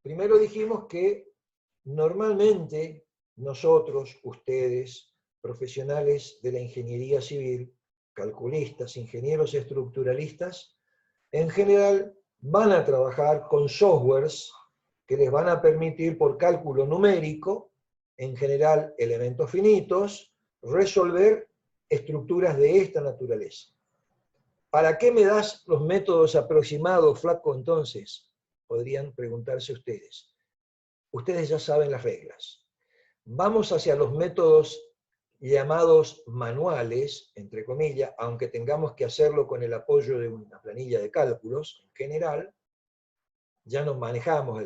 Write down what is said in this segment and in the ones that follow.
Primero dijimos que normalmente nosotros, ustedes, profesionales de la ingeniería civil, calculistas, ingenieros estructuralistas, en general van a trabajar con softwares que les van a permitir, por cálculo numérico, en general elementos finitos, resolver estructuras de esta naturaleza. ¿Para qué me das los métodos aproximados, flaco, entonces? Podrían preguntarse ustedes. Ustedes ya saben las reglas. Vamos hacia los métodos llamados manuales, entre comillas, aunque tengamos que hacerlo con el apoyo de una planilla de cálculos, en general, ya no manejamos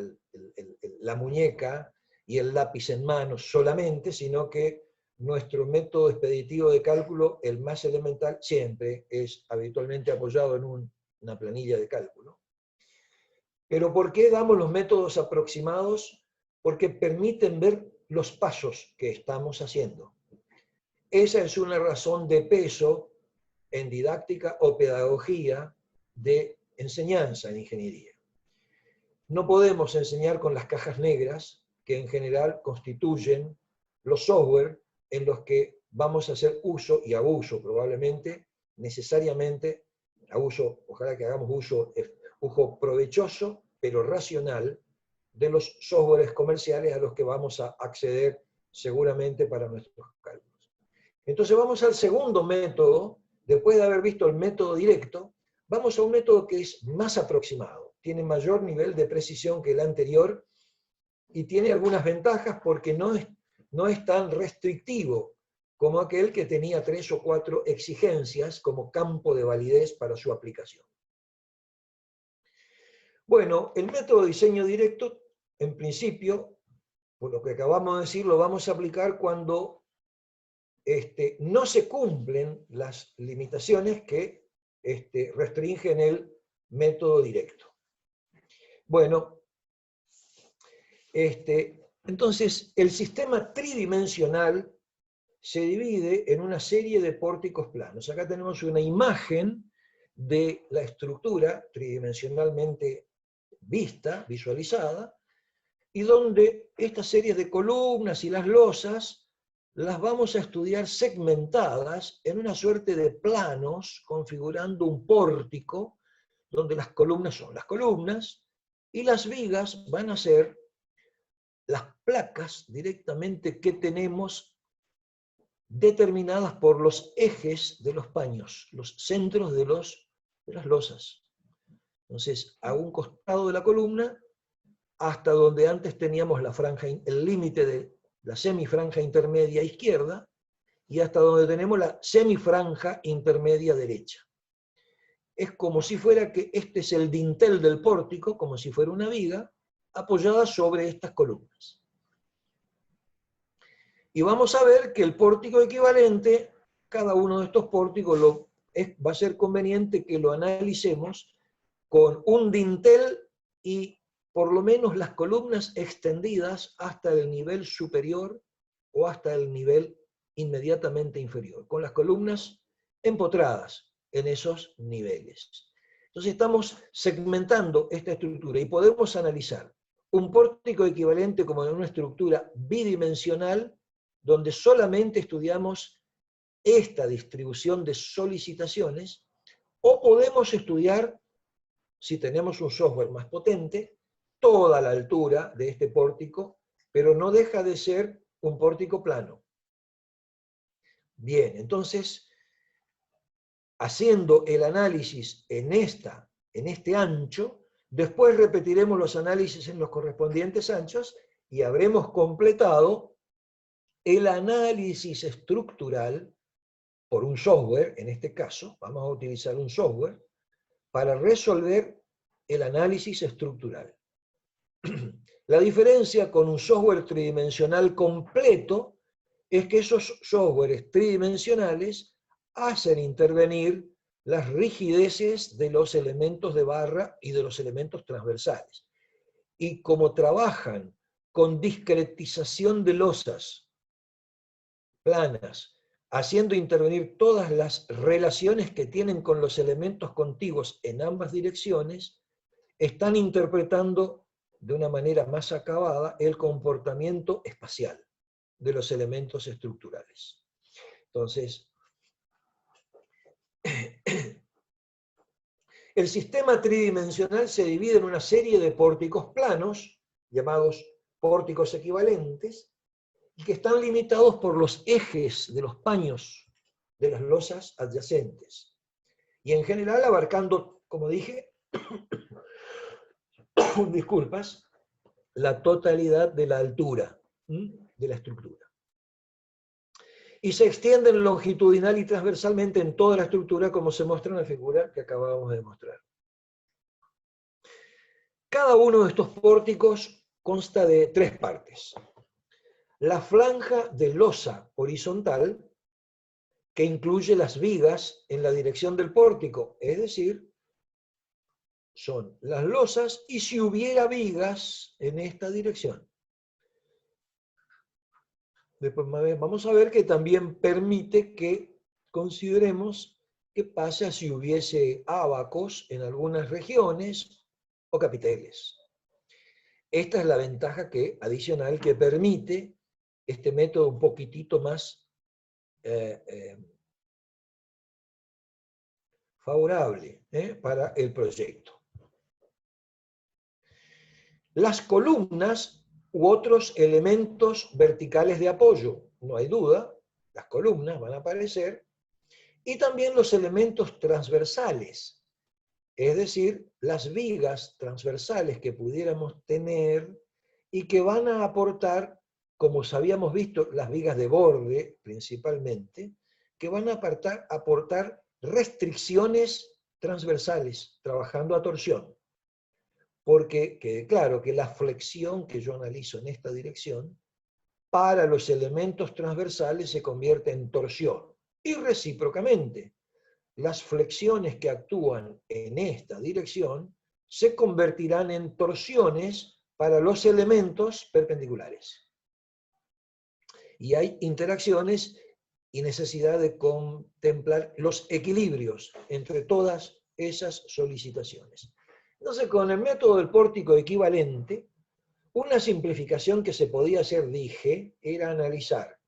la muñeca y el lápiz en mano solamente, sino que nuestro método expeditivo de cálculo, el más elemental, siempre es habitualmente apoyado en una planilla de cálculo. Pero ¿por qué damos los métodos aproximados? Porque permiten ver los pasos que estamos haciendo. Esa es una razón de peso en didáctica o pedagogía de enseñanza en ingeniería. No podemos enseñar con las cajas negras, que en general constituyen los software en los que vamos a hacer uso y abuso, probablemente, necesariamente, abuso, ojalá que hagamos uso provechoso, pero racional, de los softwares comerciales a los que vamos a acceder seguramente para nuestros cálculos. Entonces vamos al segundo método, después de haber visto el método directo, vamos a un método que es más aproximado, tiene mayor nivel de precisión que el anterior y tiene algunas ventajas porque no es tan restrictivo como aquel que tenía 3 o 4 exigencias como campo de validez para su aplicación. Bueno, el método de diseño directo, en principio, por lo que acabamos de decir, lo vamos a aplicar cuando no se cumplen las limitaciones que restringen el método directo. Bueno, entonces el sistema tridimensional se divide en una serie de pórticos planos. Acá tenemos una imagen de la estructura tridimensionalmente vista, visualizada, y donde estas series de columnas y las losas las vamos a estudiar segmentadas en una suerte de planos, configurando un pórtico, donde las columnas son las columnas, y las vigas van a ser las placas directamente que tenemos determinadas por los ejes de los paños, los centros de las losas. Entonces, a un costado de la columna, hasta donde antes teníamos la franja, el límite de la semifranja intermedia izquierda, y hasta donde tenemos la semifranja intermedia derecha. Es como si fuera que este es el dintel del pórtico, como si fuera una viga, apoyada sobre estas columnas. Y vamos a ver que el pórtico equivalente, cada uno de estos pórticos va a ser conveniente que lo analicemos con un dintel y por lo menos las columnas extendidas hasta el nivel superior o hasta el nivel inmediatamente inferior, con las columnas empotradas en esos niveles. Entonces estamos segmentando esta estructura y podemos analizar un pórtico equivalente como en una estructura bidimensional donde solamente estudiamos esta distribución de solicitaciones, o podemos estudiar, si tenemos un software más potente, toda la altura de este pórtico, pero no deja de ser un pórtico plano. Bien, entonces, haciendo el análisis en este ancho, después repetiremos los análisis en los correspondientes anchos y habremos completado el análisis estructural por un software, en este caso, vamos a utilizar un software, para resolver el análisis estructural. La diferencia con un software tridimensional completo es que esos softwares tridimensionales hacen intervenir las rigideces de los elementos de barra y de los elementos transversales. Y como trabajan con discretización de losas planas, haciendo intervenir todas las relaciones que tienen con los elementos contiguos en ambas direcciones, están interpretando de una manera más acabada el comportamiento espacial de los elementos estructurales. Entonces, el sistema tridimensional se divide en una serie de pórticos planos, llamados pórticos equivalentes, y que están limitados por los ejes de los paños de las losas adyacentes. Y en general abarcando, como dije, disculpas, la totalidad de la altura de la estructura. Y se extienden longitudinal y transversalmente en toda la estructura, como se muestra en la figura que acabamos de mostrar. Cada uno de estos pórticos consta de 3 partes. La franja de losa horizontal, que incluye las vigas en la dirección del pórtico, es decir, son las losas y si hubiera vigas en esta dirección. Después vamos a ver que también permite que consideremos qué pasa si hubiese ábacos en algunas regiones o capiteles. Esta es la ventaja adicional que permite este método un poquitito más favorable para el proyecto. Las columnas u otros elementos verticales de apoyo, no hay duda, las columnas van a aparecer, y también los elementos transversales, es decir, las vigas transversales que pudiéramos tener y que van a aportar, como habíamos visto, las vigas de borde principalmente, que van a aportar restricciones transversales, trabajando a torsión. Porque quede claro que la flexión que yo analizo en esta dirección, para los elementos transversales se convierte en torsión. Y recíprocamente, las flexiones que actúan en esta dirección se convertirán en torsiones para los elementos perpendiculares. Y hay interacciones y necesidad de contemplar los equilibrios entre todas esas solicitaciones. Entonces, con el método del pórtico equivalente, una simplificación que se podía hacer, dije, era analizar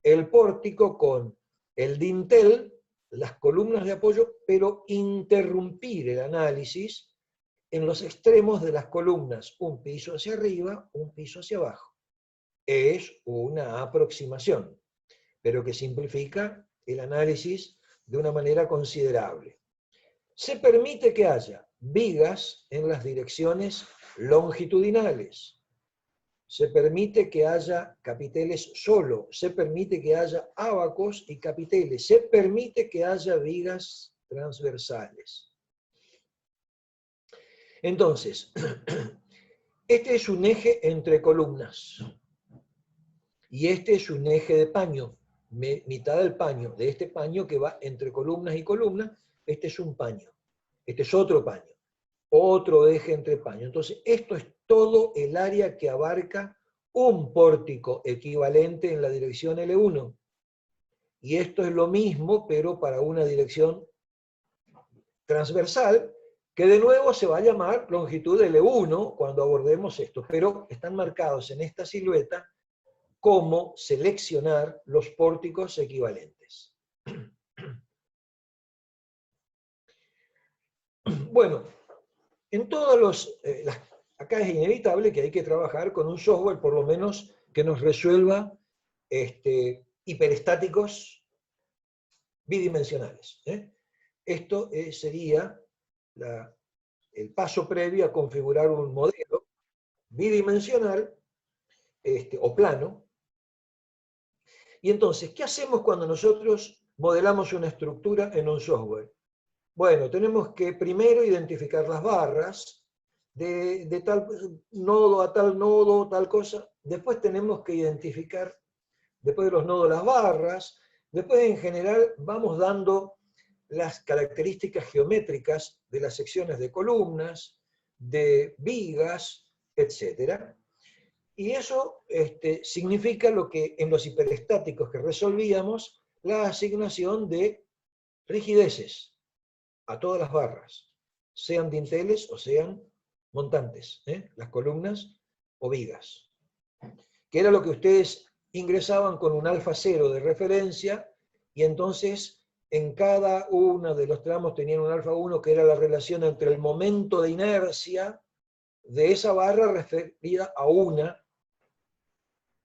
el pórtico con el dintel, las columnas de apoyo, pero interrumpir el análisis en los extremos de las columnas, un piso hacia arriba, un piso hacia abajo. Es una aproximación, pero que simplifica el análisis de una manera considerable. Se permite que haya vigas en las direcciones longitudinales. Se permite que haya capiteles solo. Se permite que haya ábacos y capiteles. Se permite que haya vigas transversales. Entonces, este es un eje entre columnas. Y este es un eje de paño. Mitad del paño, de este paño que va entre columnas y columnas, este es un paño. Este es otro paño. Otro eje entre paños. Entonces, esto es todo el área que abarca un pórtico equivalente en la dirección L1. Y esto es lo mismo, pero para una dirección transversal, que de nuevo se va a llamar longitud L1 cuando abordemos esto, pero están marcados en esta silueta como seleccionar los pórticos equivalentes. Bueno, en todos los... acá es inevitable que hay que trabajar con un software, por lo menos, que nos resuelva hiperestáticos bidimensionales. Esto sería el paso previo a configurar un modelo bidimensional o plano. Y entonces, ¿qué hacemos cuando nosotros modelamos una estructura en un software? Bueno, tenemos que primero identificar las barras, de tal nodo a tal nodo, tal cosa. Después tenemos que identificar, después de los nodos, las barras. Después, en general, vamos dando las características geométricas de las secciones de columnas, de vigas, etc. Y eso significa lo que en los hiperestáticos que resolvíamos, la asignación de rigideces a todas las barras, sean dinteles o sean montantes, las columnas o vigas, que era lo que ustedes ingresaban con un alfa cero de referencia, y entonces en cada uno de los tramos tenían un alfa 1, que era la relación entre el momento de inercia de esa barra referida a una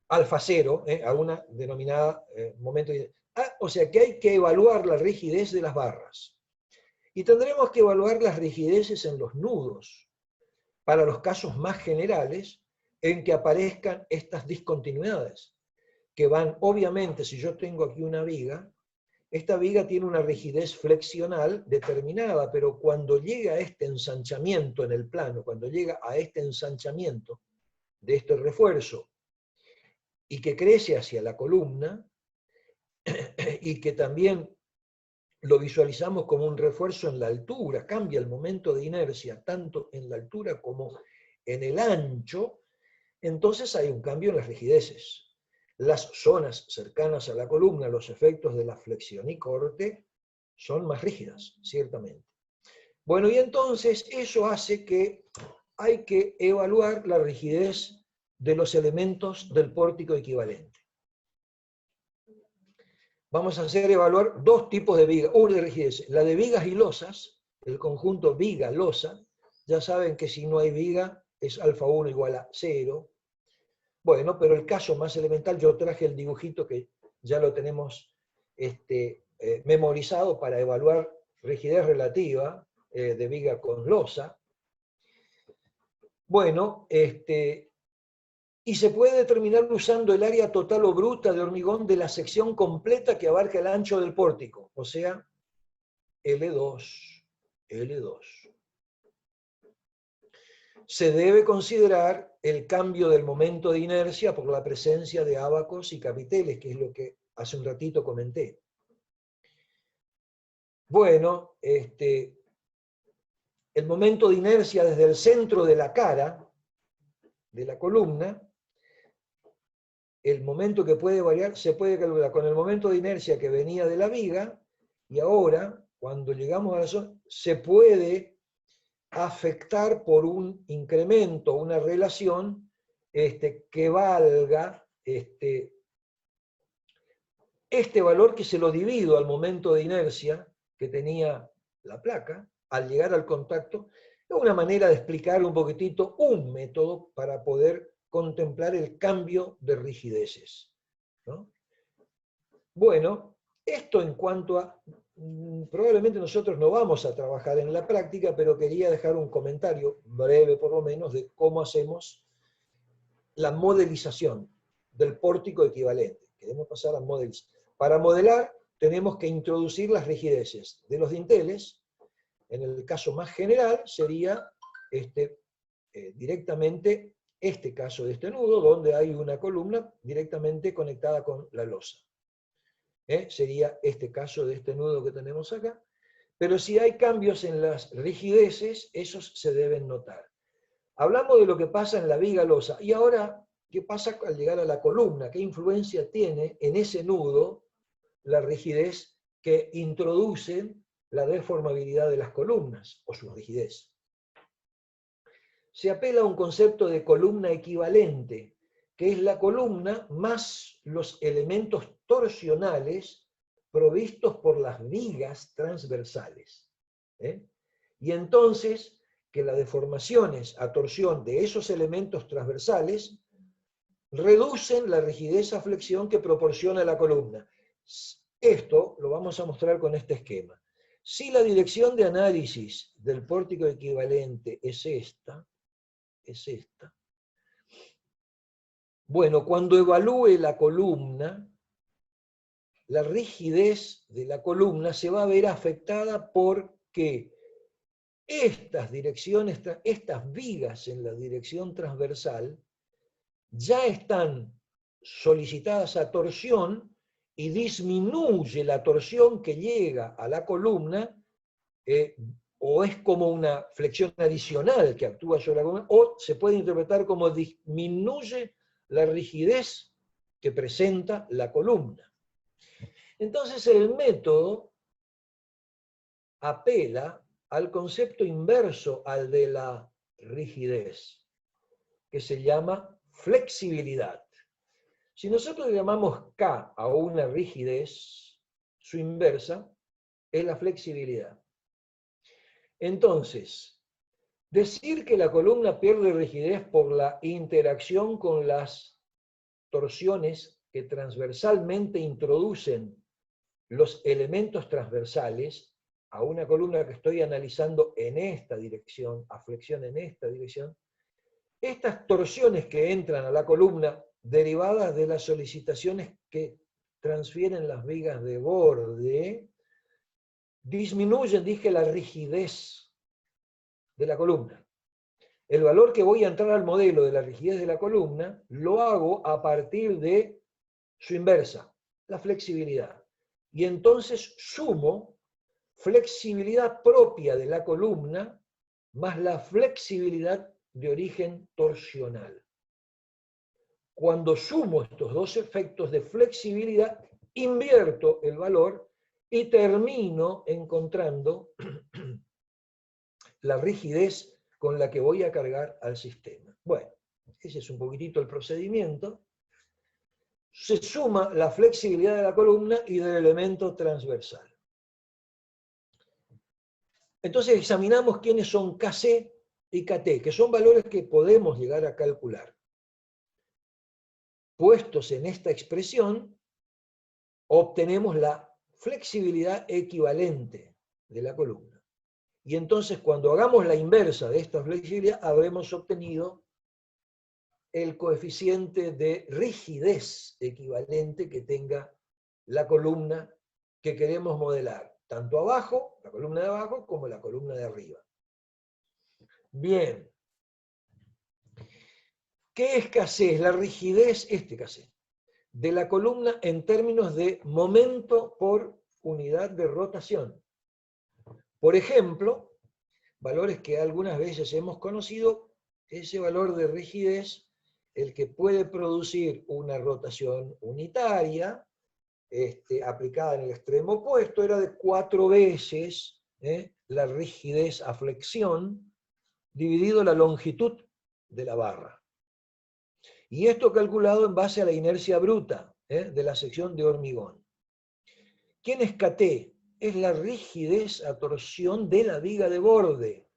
alfa cero, a una denominada momento de inercia. O sea que hay que evaluar la rigidez de las barras. Y tendremos que evaluar las rigideces en los nudos, para los casos más generales en que aparezcan estas discontinuidades, que van, obviamente, si yo tengo aquí una viga, esta viga tiene una rigidez flexional determinada, pero cuando llega a este ensanchamiento en el plano, cuando llega a este ensanchamiento de este refuerzo, y que crece hacia la columna, y que también lo visualizamos como un refuerzo en la altura, cambia el momento de inercia tanto en la altura como en el ancho, entonces hay un cambio en las rigideces. Las zonas cercanas a la columna, los efectos de la flexión y corte, son más rígidas, ciertamente. Bueno, y entonces eso hace que hay que evaluar la rigidez de los elementos del pórtico equivalente. Vamos a evaluar dos tipos de vigas, una de rigidez, la de vigas y losas, el conjunto viga-losa. Ya saben que si no hay viga es alfa 1 igual a 0. Bueno, pero el caso más elemental, yo traje el dibujito que ya lo tenemos memorizado para evaluar rigidez relativa de viga con losa. Bueno, y se puede determinar usando el área total o bruta de hormigón de la sección completa que abarca el ancho del pórtico, o sea, L2. Se debe considerar el cambio del momento de inercia por la presencia de ábacos y capiteles, que es lo que hace un ratito comenté. Bueno, el momento de inercia desde el centro de la cara, de la columna, el momento que puede variar se puede calcular con el momento de inercia que venía de la viga, y ahora, cuando llegamos a la zona, se puede afectar por un incremento, una relación que valga este valor, que se lo divido al momento de inercia que tenía la placa al llegar al contacto. Es una manera de explicar un poquitito un método para poder contemplar el cambio de rigideces, ¿no? Bueno, esto en cuanto a... Probablemente nosotros no vamos a trabajar en la práctica, pero quería dejar un comentario breve por lo menos de cómo hacemos la modelización del pórtico equivalente. Queremos pasar a modelización. Para modelar tenemos que introducir las rigideces de los dinteles. En el caso más general sería directamente este caso de este nudo, donde hay una columna directamente conectada con la losa. Sería este caso de este nudo que tenemos acá. Pero si hay cambios en las rigideces, esos se deben notar. Hablamos de lo que pasa en la viga losa. Y ahora, ¿qué pasa al llegar a la columna? ¿Qué influencia tiene en ese nudo la rigidez que introduce la deformabilidad de las columnas o su rigidez? Se apela a un concepto de columna equivalente, que es la columna más los elementos torsionales provistos por las vigas transversales. Y entonces, que las deformaciones a torsión de esos elementos transversales reducen la rigidez a flexión que proporciona la columna. Esto lo vamos a mostrar con este esquema. Si la dirección de análisis del pórtico equivalente es esta, bueno, cuando evalúe la columna, la rigidez de la columna se va a ver afectada porque estas direcciones, estas vigas en la dirección transversal, ya están solicitadas a torsión y disminuye la torsión que llega a la columna, o es como una flexión adicional que actúa sobre la columna, o se puede interpretar como disminuye la rigidez que presenta la columna. Entonces el método apela al concepto inverso al de la rigidez, que se llama flexibilidad. Si nosotros le llamamos K a una rigidez, su inversa es la flexibilidad. Entonces, decir que la columna pierde rigidez por la interacción con las torsiones que transversalmente introducen los elementos transversales a una columna que estoy analizando en esta dirección, a flexión en esta dirección, estas torsiones que entran a la columna derivadas de las solicitaciones que transfieren las vigas de borde, disminuyen, dije, la rigidez de la columna. El valor que voy a entrar al modelo de la rigidez de la columna lo hago a partir de su inversa, la flexibilidad. Y entonces sumo flexibilidad propia de la columna más la flexibilidad de origen torsional. Cuando sumo estos dos efectos de flexibilidad, invierto el valor y termino encontrando la rigidez con la que voy a cargar al sistema. Bueno, ese es un poquitito el procedimiento. Se suma la flexibilidad de la columna y del elemento transversal. Entonces examinamos quiénes son KC y KT, que son valores que podemos llegar a calcular. Puestos en esta expresión, obtenemos la flexibilidad equivalente de la columna. Y entonces cuando hagamos la inversa de esta flexibilidad, habremos obtenido el coeficiente de rigidez equivalente que tenga la columna que queremos modelar, tanto abajo, la columna de abajo, como la columna de arriba. Bien. ¿Qué es KC? Es la rigidez, KC, de la columna en términos de momento por unidad de rotación. Por ejemplo, valores que algunas veces hemos conocido, ese valor de rigidez, el que puede producir una rotación unitaria, aplicada en el extremo opuesto, era de 4 veces la rigidez a flexión, dividido la longitud de la barra. Y esto calculado en base a la inercia bruta de la sección de hormigón. ¿Quién es KT? Es la rigidez a torsión de la viga de borde,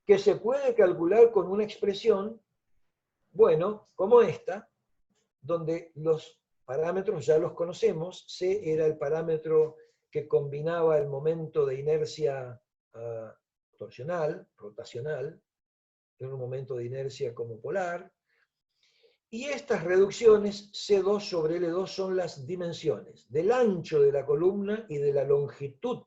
que se puede calcular con una expresión, bueno, como esta, donde los parámetros ya los conocemos. C era el parámetro que combinaba el momento de inercia torsional, rotacional, en un momento de inercia como polar. Y estas reducciones C2 sobre L2 son las dimensiones del ancho de la columna y de la longitud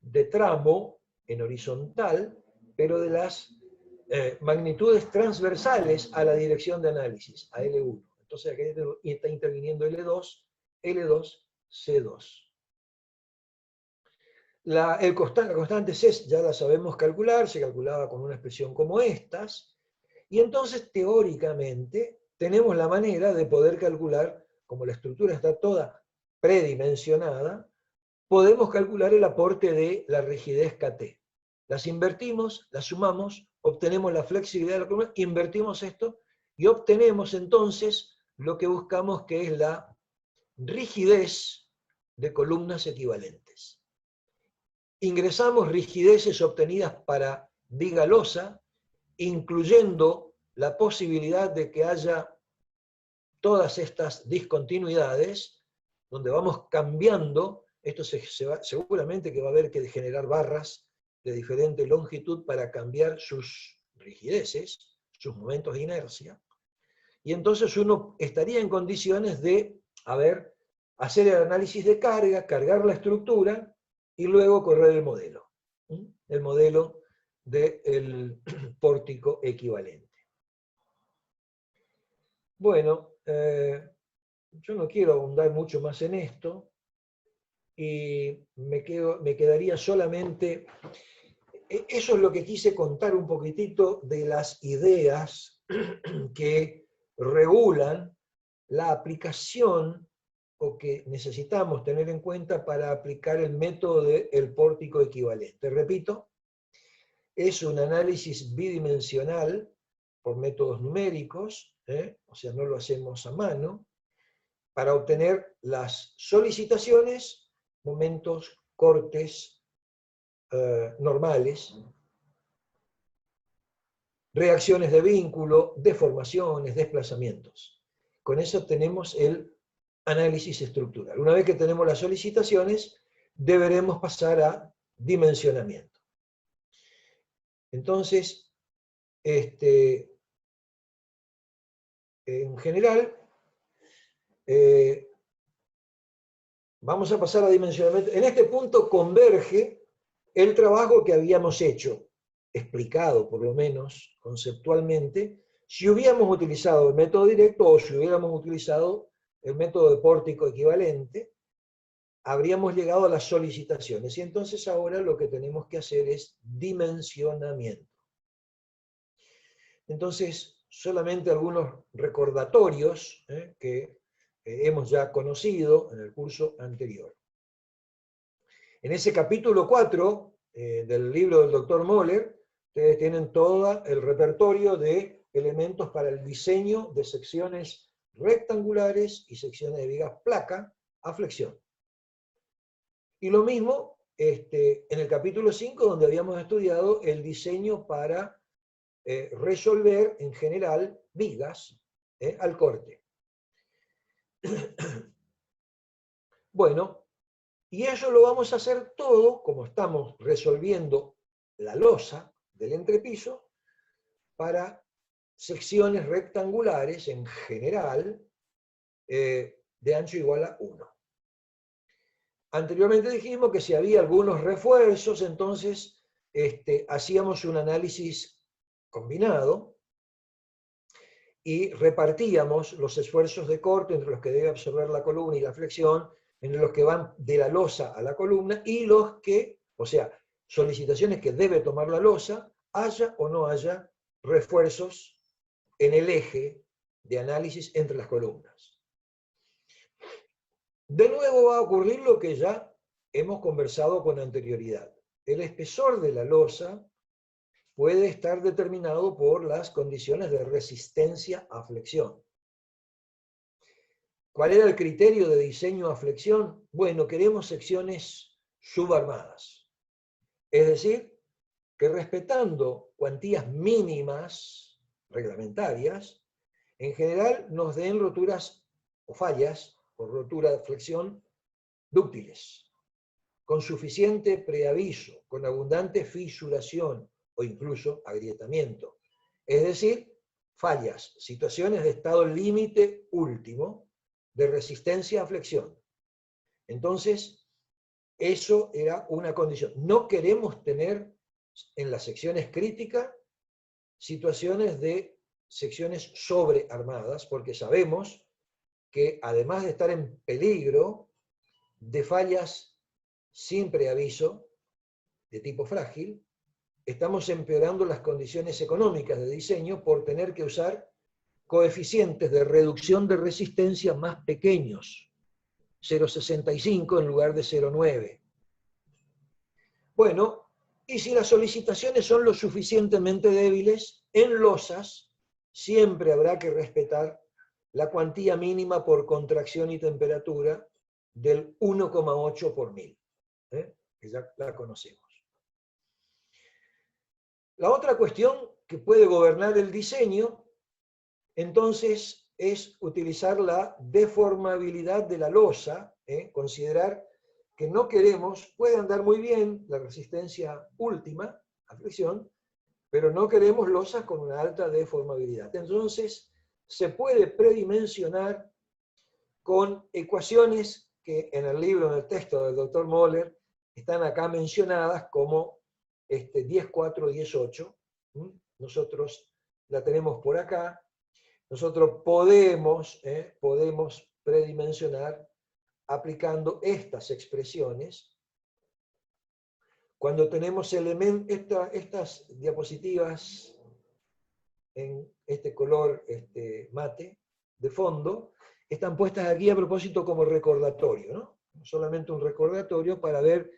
de tramo en horizontal, pero de las magnitudes transversales a la dirección de análisis, a L1. Entonces aquí está interviniendo L2, L2, C2. La constante C ya la sabemos calcular, se calculaba con una expresión como estas, y entonces teóricamente tenemos la manera de poder calcular, como la estructura está toda predimensionada, podemos calcular el aporte de la rigidez KT. Las invertimos, las sumamos, obtenemos la flexibilidad de la columna, invertimos esto y obtenemos entonces lo que buscamos, que es la rigidez de columnas equivalentes. Ingresamos rigideces obtenidas para viga losa, incluyendo la posibilidad de que haya todas estas discontinuidades, donde vamos cambiando, esto seguramente que va a haber que generar barras de diferente longitud para cambiar sus rigideces, sus momentos de inercia, y entonces uno estaría en condiciones de, hacer el análisis de carga, cargar la estructura, y luego correr el modelo del pórtico equivalente. Bueno, yo no quiero ahondar mucho más en esto, y me quedaría solamente, eso es lo que quise contar un poquitito de las ideas que regulan la aplicación, o que necesitamos tener en cuenta para aplicar el método del pórtico equivalente. Repito, es un análisis bidimensional por métodos numéricos, o sea, no lo hacemos a mano, para obtener las solicitaciones, momentos, cortes normales, reacciones de vínculo, deformaciones, desplazamientos. Con eso tenemos el análisis estructural. Una vez que tenemos las solicitaciones, deberemos pasar a dimensionamiento. Entonces, en general, vamos a pasar a dimensionamiento. En este punto converge el trabajo que habíamos hecho, explicado por lo menos conceptualmente, si hubiéramos utilizado el método directo o si hubiéramos utilizado el método de pórtico equivalente, habríamos llegado a las solicitaciones. Y entonces ahora lo que tenemos que hacer es dimensionamiento. Entonces, solamente algunos recordatorios que hemos ya conocido en el curso anterior. En ese capítulo 4 del libro del Dr. Moller, ustedes tienen todo el repertorio de elementos para el diseño de secciones rectangulares y secciones de vigas placa a flexión. Y lo mismo en el capítulo 5, donde habíamos estudiado el diseño para resolver en general vigas al corte. Bueno, y eso lo vamos a hacer todo, como estamos resolviendo la losa del entrepiso, para secciones rectangulares en general de ancho igual a 1. Anteriormente dijimos que si había algunos refuerzos, entonces hacíamos un análisis combinado y repartíamos los esfuerzos de corte entre los que debe absorber la columna y la flexión, entre los que van de la losa a la columna y los que, o sea, solicitaciones que debe tomar la losa, haya o no haya refuerzos en el eje de análisis entre las columnas. De nuevo va a ocurrir lo que ya hemos conversado con anterioridad. El espesor de la losa puede estar determinado por las condiciones de resistencia a flexión. ¿Cuál era el criterio de diseño a flexión? Bueno, queremos secciones subarmadas. Es decir, que respetando cuantías mínimas reglamentarias, en general nos den roturas o fallas por rotura de flexión dúctiles, con suficiente preaviso, con abundante fisuración o incluso agrietamiento. Es decir, fallas, situaciones de estado límite último de resistencia a flexión. Entonces, eso era una condición. No queremos tener en las secciones críticas situaciones de secciones sobrearmadas, porque sabemos que además de estar en peligro de fallas sin preaviso, de tipo frágil, estamos empeorando las condiciones económicas de diseño por tener que usar coeficientes de reducción de resistencia más pequeños, 0,65 en lugar de 0,9. Bueno, y si las solicitaciones son lo suficientemente débiles, en losas siempre habrá que respetar la cuantía mínima por contracción y temperatura del 1,8 por 1000, que ya la conocemos. La otra cuestión que puede gobernar el diseño, entonces, es utilizar la deformabilidad de la losa, considerar que no queremos, puede andar muy bien la resistencia última a fricción, pero no queremos losas con una alta deformabilidad. Entonces, se puede predimensionar con ecuaciones que en el libro, en el texto del Dr. Moller, están acá mencionadas como 10.4, 10.8. Nosotros la tenemos por acá. Nosotros podemos predimensionar aplicando estas expresiones. Cuando tenemos estas diapositivas en este color mate de fondo, están puestas aquí a propósito como recordatorio, ¿no? Solamente un recordatorio para ver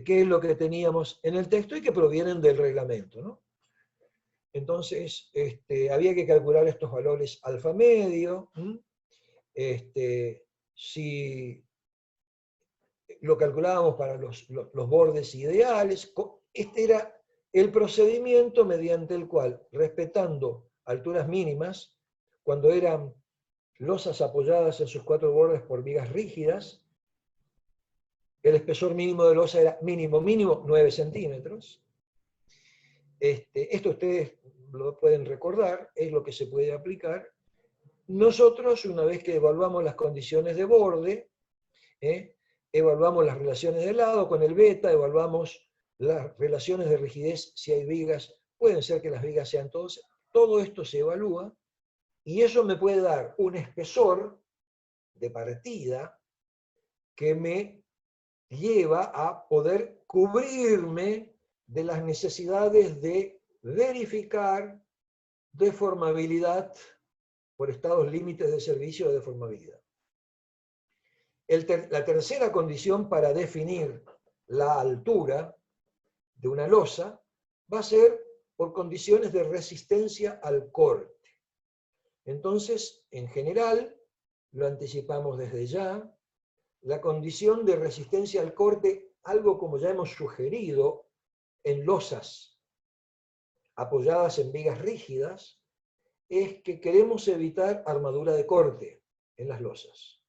qué es lo que teníamos en el texto y que provienen del reglamento, ¿no? Entonces, había que calcular estos valores alfa medio. Si lo calculábamos para los bordes ideales, este era el procedimiento mediante el cual, respetando alturas mínimas, cuando eran losas apoyadas en sus 4 bordes por vigas rígidas, el espesor mínimo de losa era mínimo 9 centímetros. Esto ustedes lo pueden recordar, es lo que se puede aplicar. Nosotros, una vez que evaluamos las condiciones de borde, evaluamos las relaciones de lado con el beta, evaluamos las relaciones de rigidez, si hay vigas, pueden ser que las vigas sean todos, todo esto se evalúa, y eso me puede dar un espesor de partida que me lleva a poder cubrirme de las necesidades de verificar deformabilidad por estados límites de servicio de deformabilidad. La tercera condición para definir la altura de una losa va a ser por condiciones de resistencia al corte. Entonces, en general, lo anticipamos desde ya, la condición de resistencia al corte, algo como ya hemos sugerido en losas apoyadas en vigas rígidas, es que queremos evitar armadura de corte en las losas.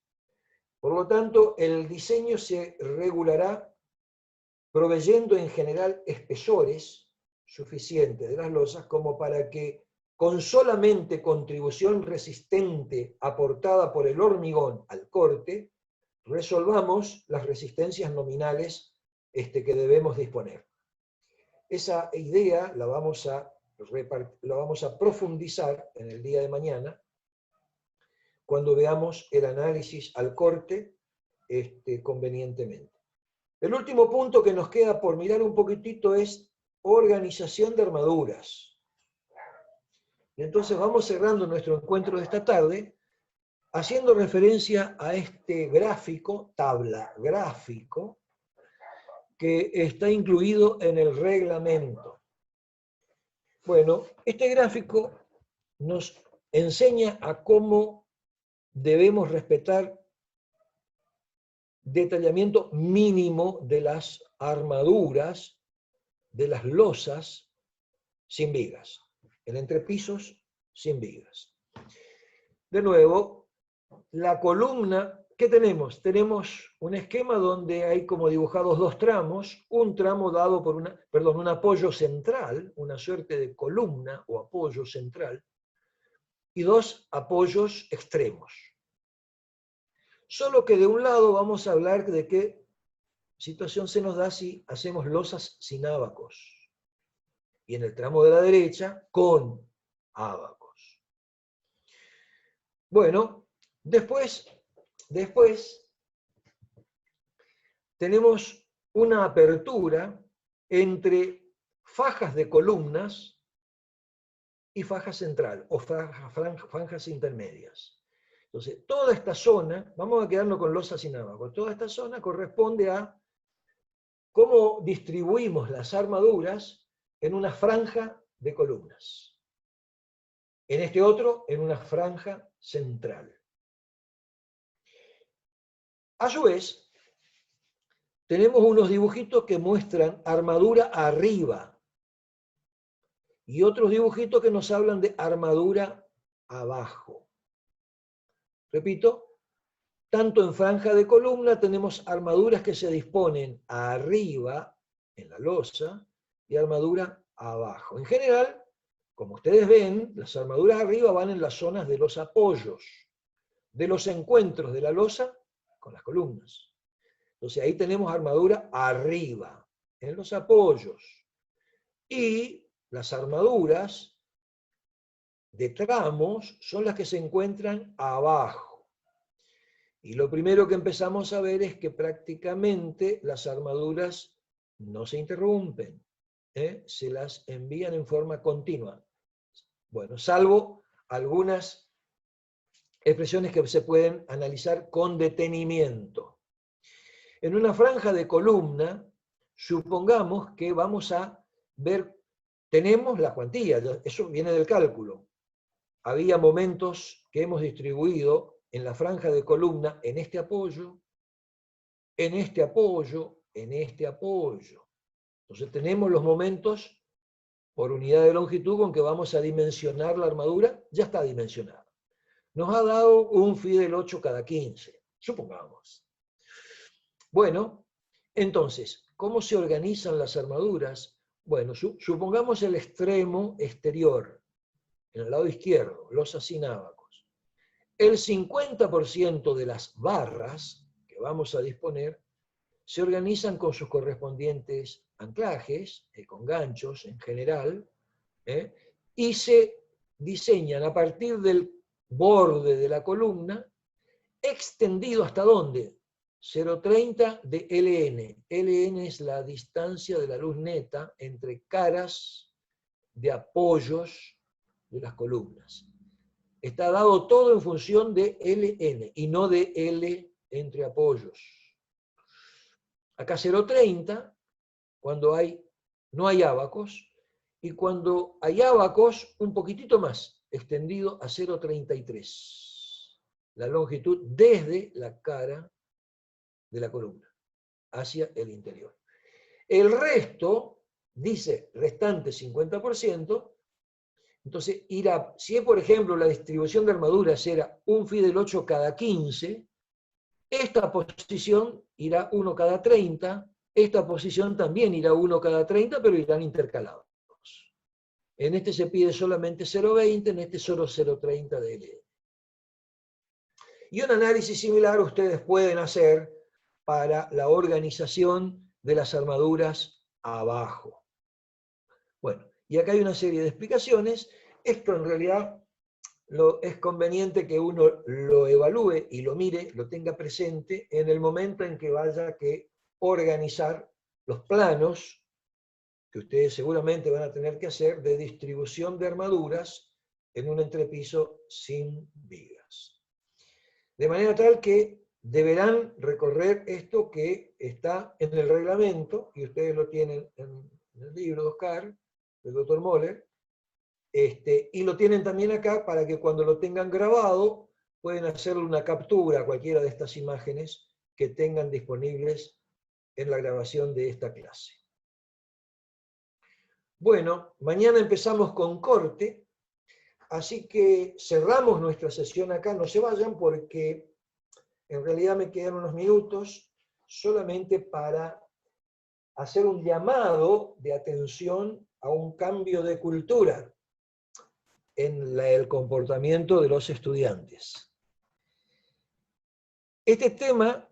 Por lo tanto, el diseño se regulará proveyendo en general espesores suficientes de las losas como para que con solamente contribución resistente aportada por el hormigón al corte, resolvamos las resistencias nominales que debemos disponer. Esa idea la vamos a profundizar en el día de mañana, cuando veamos el análisis al corte convenientemente. El último punto que nos queda por mirar un poquitito es organización de armaduras. Y entonces vamos cerrando nuestro encuentro de esta tarde haciendo referencia a este gráfico, tabla gráfico, que está incluido en el reglamento. Bueno, este gráfico nos enseña a cómo debemos respetar detallamiento mínimo de las armaduras, de las losas sin vigas, en entrepisos sin vigas. De nuevo, la columna, ¿qué tenemos? Tenemos un esquema donde hay como dibujados 2 tramos, un tramo dado por un apoyo central, una suerte de columna o apoyo central, y 2 apoyos extremos. Solo que de un lado vamos a hablar de qué situación se nos da si hacemos losas sin ábacos. Y en el tramo de la derecha, con ábacos. Bueno, después tenemos una apertura entre fajas de columnas y faja central, o franjas intermedias. Entonces, toda esta zona, vamos a quedarnos con losas sin ábacos, toda esta zona corresponde a cómo distribuimos las armaduras en una franja de columnas. En este otro, en una franja central. A su vez, tenemos unos dibujitos que muestran armadura arriba y otros dibujitos que nos hablan de armadura abajo. Repito, tanto en franja de columna tenemos armaduras que se disponen arriba, en la losa, y armadura abajo. En general, como ustedes ven, las armaduras arriba van en las zonas de los apoyos, de los encuentros de la losa con las columnas. Entonces ahí tenemos armadura arriba, en los apoyos. Y las armaduras de tramos son las que se encuentran abajo. Y lo primero que empezamos a ver es que prácticamente las armaduras no se interrumpen, se las envían en forma continua. Bueno, salvo algunas expresiones que se pueden analizar con detenimiento. En una franja de columna, supongamos que vamos a ver, tenemos la cuantía, eso viene del cálculo. Había momentos que hemos distribuido en la franja de columna en este apoyo, en este apoyo, en este apoyo. Entonces tenemos los momentos por unidad de longitud con que vamos a dimensionar la armadura, ya está dimensionada. Nos ha dado un phi del 8 cada 15, supongamos. Bueno, entonces, ¿cómo se organizan las armaduras? Bueno, supongamos el extremo exterior, en el lado izquierdo, los asinábacos. El 50% de las barras que vamos a disponer se organizan con sus correspondientes anclajes, con ganchos en general, y se diseñan a partir del borde de la columna, extendido ¿hasta dónde? 0,30 de LN. LN es la distancia de la luz neta entre caras de apoyos de las columnas. Está dado todo en función de LN y no de L entre apoyos. Acá 0,30 cuando no hay ábacos, y cuando hay ábacos, un poquitito más, extendido a 0,33. La longitud desde la cara de la columna hacia el interior. El resto, dice restante 50%, entonces irá, si por ejemplo la distribución de armaduras era un phi del 8 cada 15, esta posición irá 1 cada 30, esta posición también irá 1 cada 30, pero irán intercalados. En este se pide solamente 0,20, en este solo 0,30 de LN. Y un análisis similar ustedes pueden hacer para la organización de las armaduras abajo. Bueno, y acá hay una serie de explicaciones. Esto en realidad es conveniente que uno lo evalúe y lo mire, lo tenga presente en el momento en que vaya que organizar los planos que ustedes seguramente van a tener que hacer de distribución de armaduras en un entrepiso sin vigas. De manera tal que deberán recorrer esto que está en el reglamento, y ustedes lo tienen en el libro de Oscar, del Dr. Moller, y lo tienen también acá para que cuando lo tengan grabado pueden hacerle una captura a cualquiera de estas imágenes que tengan disponibles en la grabación de esta clase. Bueno, mañana empezamos con corte, así que cerramos nuestra sesión acá. No se vayan porque en realidad me quedan unos minutos solamente para hacer un llamado de atención a un cambio de cultura en el comportamiento de los estudiantes. Este tema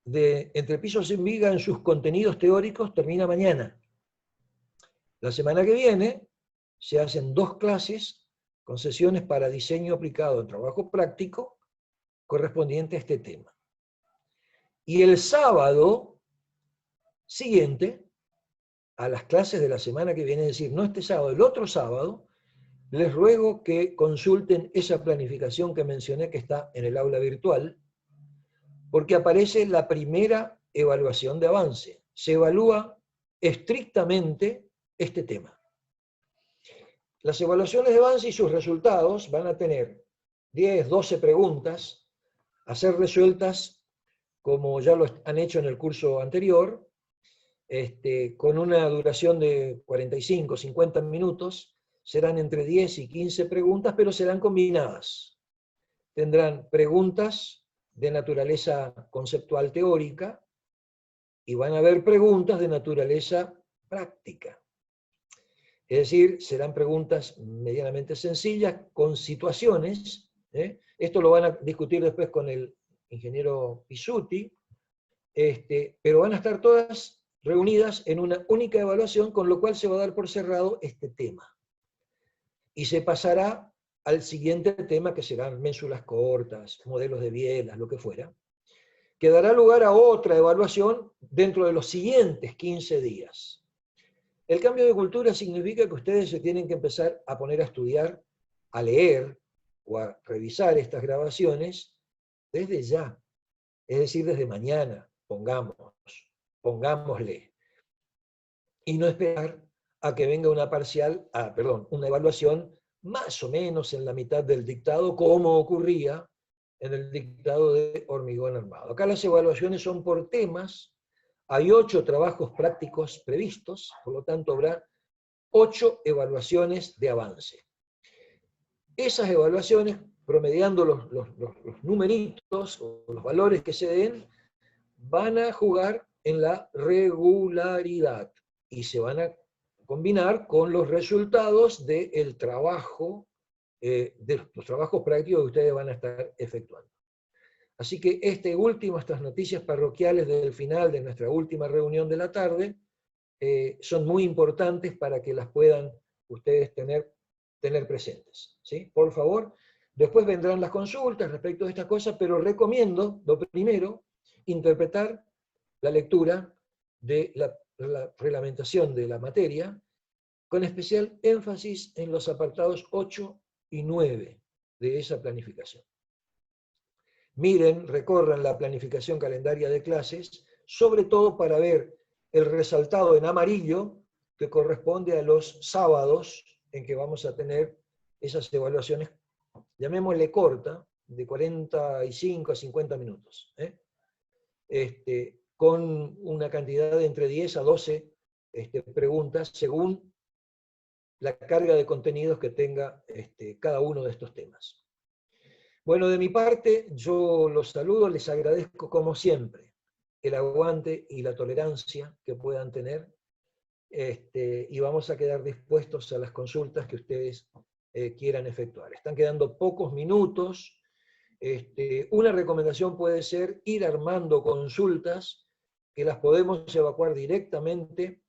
de entrepisos sin viga en sus contenidos teóricos termina mañana. La semana que viene se hacen 2 clases con sesiones para diseño aplicado en trabajo práctico correspondiente a este tema. Y el sábado siguiente, a las clases de la semana que viene, es decir, no este sábado, el otro sábado, les ruego que consulten esa planificación que mencioné que está en el aula virtual, porque aparece la primera evaluación de avance. Se evalúa estrictamente este tema. Las evaluaciones de avance y sus resultados van a tener 10, 12 preguntas a ser resueltas como ya lo han hecho en el curso anterior, con una duración de 45, 50 minutos. Serán entre 10 y 15 preguntas, pero serán combinadas. Tendrán preguntas de naturaleza conceptual teórica y van a haber preguntas de naturaleza práctica. Es decir, serán preguntas medianamente sencillas, con situaciones. Esto lo van a discutir después con el ingeniero Pisuti, pero van a estar todas reunidas en una única evaluación, con lo cual se va a dar por cerrado este tema. Y se pasará al siguiente tema, que serán ménsulas cortas, modelos de bielas, lo que fuera, que dará lugar a otra evaluación dentro de los siguientes 15 días. El cambio de cultura significa que ustedes se tienen que empezar a poner a estudiar, a leer o a revisar estas grabaciones desde ya, es decir, desde mañana, pongámosle. y no esperar a que venga una parcial, una evaluación más o menos en la mitad del dictado, como ocurría en el dictado de Hormigón Armado. Acá las evaluaciones son por temas, hay 8 trabajos prácticos previstos, por lo tanto habrá 8 evaluaciones de avance. Esas evaluaciones, promediando los numeritos o los valores que se den, van a jugar en la regularidad y se van a combinar con los resultados del trabajo, de los trabajos prácticos que ustedes van a estar efectuando. Así que estas noticias parroquiales del final de nuestra última reunión de la tarde son muy importantes para que las puedan ustedes tener presentes, ¿sí? Por favor, después vendrán las consultas respecto a estas cosas, pero recomiendo, lo primero, interpretar la lectura de la reglamentación de la materia, con especial énfasis en los apartados 8 y 9 de esa planificación. Miren, recorran la planificación calendaria de clases, sobre todo para ver el resaltado en amarillo que corresponde a los sábados en que vamos a tener esas evaluaciones, llamémosle corta, de 45 a 50 minutos, con una cantidad de entre 10 a 12 preguntas según la carga de contenidos que tenga cada uno de estos temas. Bueno, de mi parte, yo los saludo, les agradezco como siempre el aguante y la tolerancia que puedan tener, y vamos a quedar dispuestos a las consultas que ustedes quieran efectuar. Están quedando pocos minutos. Una recomendación puede ser ir armando consultas que las podemos evacuar directamente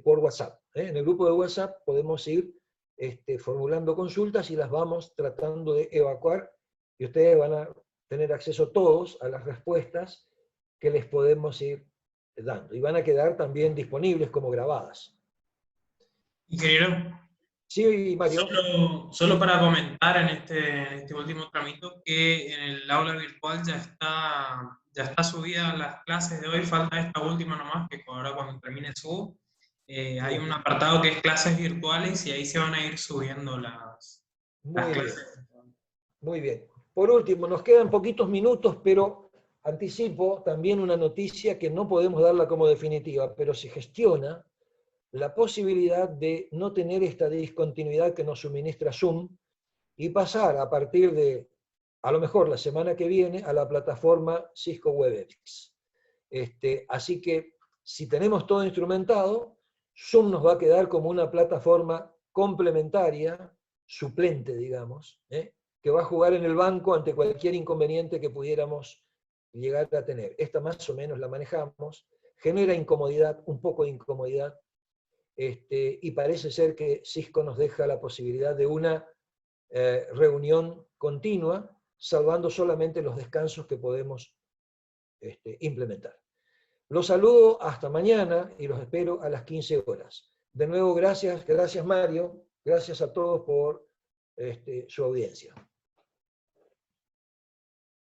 por WhatsApp. En el grupo de WhatsApp podemos ir formulando consultas y las vamos tratando de evacuar, y ustedes van a tener acceso todos a las respuestas que les podemos ir dando. Y van a quedar también disponibles como grabadas. Ingeniero. Sí, Mario. Solo para comentar en este último tramito que en el aula virtual ya está subida las clases de hoy, falta esta última nomás, que ahora cuando termine subo. Hay un apartado que es clases virtuales y ahí se van a ir subiendo las clases. Muy bien. Por último, nos quedan poquitos minutos, pero anticipo también una noticia que no podemos darla como definitiva, pero se gestiona la posibilidad de no tener esta discontinuidad que nos suministra Zoom y pasar a partir de, a lo mejor la semana que viene, a la plataforma Cisco WebEx. Así que si tenemos todo instrumentado, Zoom nos va a quedar como una plataforma complementaria, suplente, digamos, que va a jugar en el banco ante cualquier inconveniente que pudiéramos llegar a tener. Esta más o menos la manejamos, genera incomodidad, un poco de incomodidad, y parece ser que Cisco nos deja la posibilidad de una reunión continua, salvando solamente los descansos que podemos implementar. Los saludo hasta mañana y los espero a las 15 horas. De nuevo, gracias Mario, gracias a todos por su audiencia.